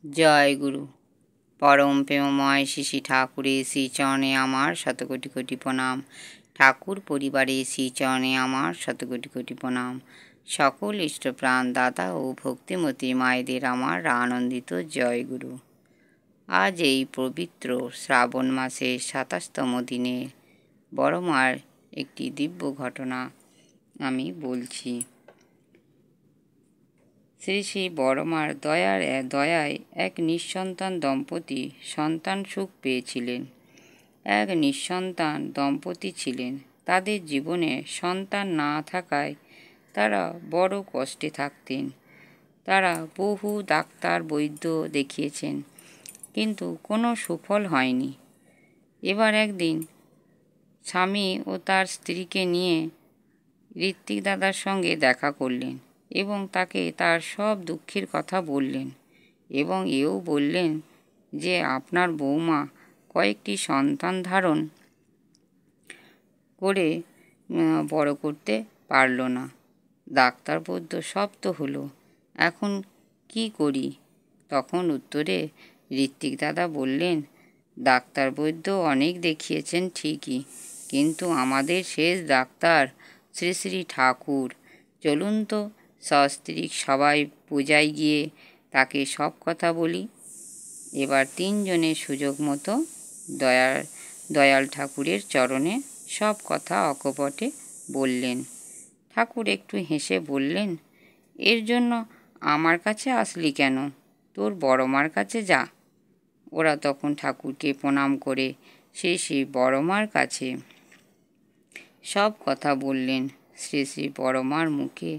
জয় গুরু। পরম প্রেমময় শ্রী ঠাকুরের শ্রীচরণে আমার শত কোটি কোটি প্রণাম। ঠাকুর পরিবারের শ্রীচরণে আমার শত কোটি কোটি প্রণাম। সকল ইষ্টপ্রাণ দাতা ও ভক্তিমতী মায়েদের আমার আনন্দিত জয় গুরু। আজ এই পবিত্র শ্রাবণ মাসের ২৭তম দিনে বড় মার একটি দিব্য ঘটনা আমি বলছি। শ্রী শ্রী বড়মার দয়ায় এক নিঃসন্তান দম্পতি সন্তান সুখ পেয়েছিলেন। এক নিঃসন্তান দম্পতি ছিলেন। তাদের জীবনে সন্তান না থাকায় তারা বড় কষ্টে থাকতেন। তারা বহু ডাক্তার বৈদ্য দেখিয়েছেন, কিন্তু কোনো সুফল হয়নি। এবার একদিন স্বামী ও তার স্ত্রীকে নিয়ে ঋত্বিক দাদার সঙ্গে দেখা করলেন এবং তাকে তার সব দুঃখের কথা বললেন এবং এও বললেন যে আপনার বৌমা কয়েকটি সন্তান ধারণ করে বড় করতে পারল না। ডাক্তার বৈদ্য সব তো হলো, এখন কি করি? তখন উত্তরে ঋত্বিক দাদা বললেন, ডাক্তার বৈদ্য অনেক দেখিয়েছেন ঠিকই, কিন্তু আমাদের শেষ ডাক্তার শ্রী শ্রী ঠাকুর। চলুন তো সস্ত্রীক সবাই পূজায় গিয়ে তাকে সব কথা বলি। এবার তিনজনের সুযোগ মতো দয়াল ঠাকুরের চরণে সব কথা অকপটে বললেন। ঠাকুর একটু হেসে বললেন, এর জন্য আমার কাছে আসলি কেন? তোর বড়মার কাছে যা। ওরা তখন ঠাকুরকে প্রণাম করে শ্রী শ্রী বড়মার কাছে সব কথা বললেন। শ্রী শ্রী বড়মার মুখে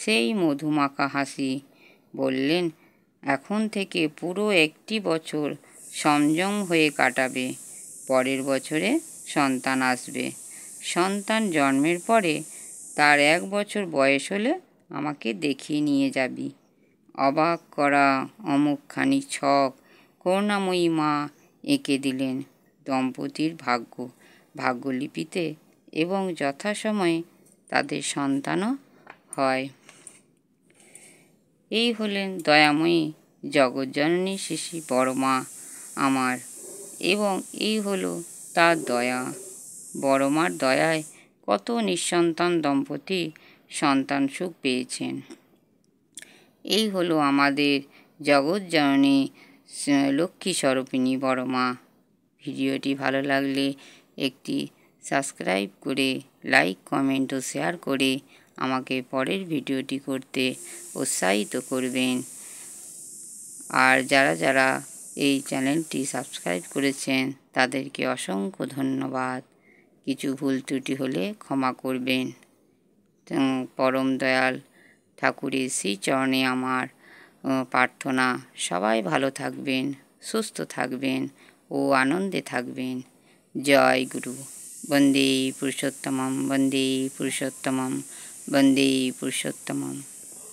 সেই মধুমাখা হাসি। বললেন, এখন থেকে পুরো 1 বছর সংযম হয়ে কাটাবে। পরের বছরে সন্তান আসবে। সন্তান জন্মের পরে তার 1 বছর বয়স হলে আমাকে দেখিয়ে নিয়ে যাবি। অবাক করা অমুকখানি ছক করুণাময়ী মা এঁকে দিলেন দম্পতির ভাগ্যলিপিতে এবং যথাসময়ে তাদের সন্তানও হয়। এই হলেন দয়াময়ী জগজ্জননী শ্রী শ্রী বড়মা আমার, এবং এই হলো তার দয়া। বড়মার দয়ায় কত নিঃসন্তান দম্পতি সন্তান সুখ পেয়েছেন। এই হলো আমাদের জগজ্জননী লক্ষ্মী স্বরূপিণী বড়মা। ভিডিওটি ভালো লাগলে একটি সাবস্ক্রাইব করে লাইক, কমেন্ট ও শেয়ার করে আমাকে পরের ভিডিওটি করতে উৎসাহিত করবেন। আর যারা যারা এই চ্যানেলটি সাবস্ক্রাইব করেছেন তাদেরকে অসংখ্য ধন্যবাদ। কিছু ভুল ত্রুটি হলে ক্ষমা করবেন। পরম দয়াল ঠাকুরের শ্রীচরণে আমার প্রার্থনা, সবাই ভালো থাকবেন, সুস্থ থাকবেন ও আনন্দে থাকবেন। জয় গুরু। বন্দে পুরুষোত্তমম, বন্দে পুরুষোত্তমম, বন্দে পুরুষোত্তমম।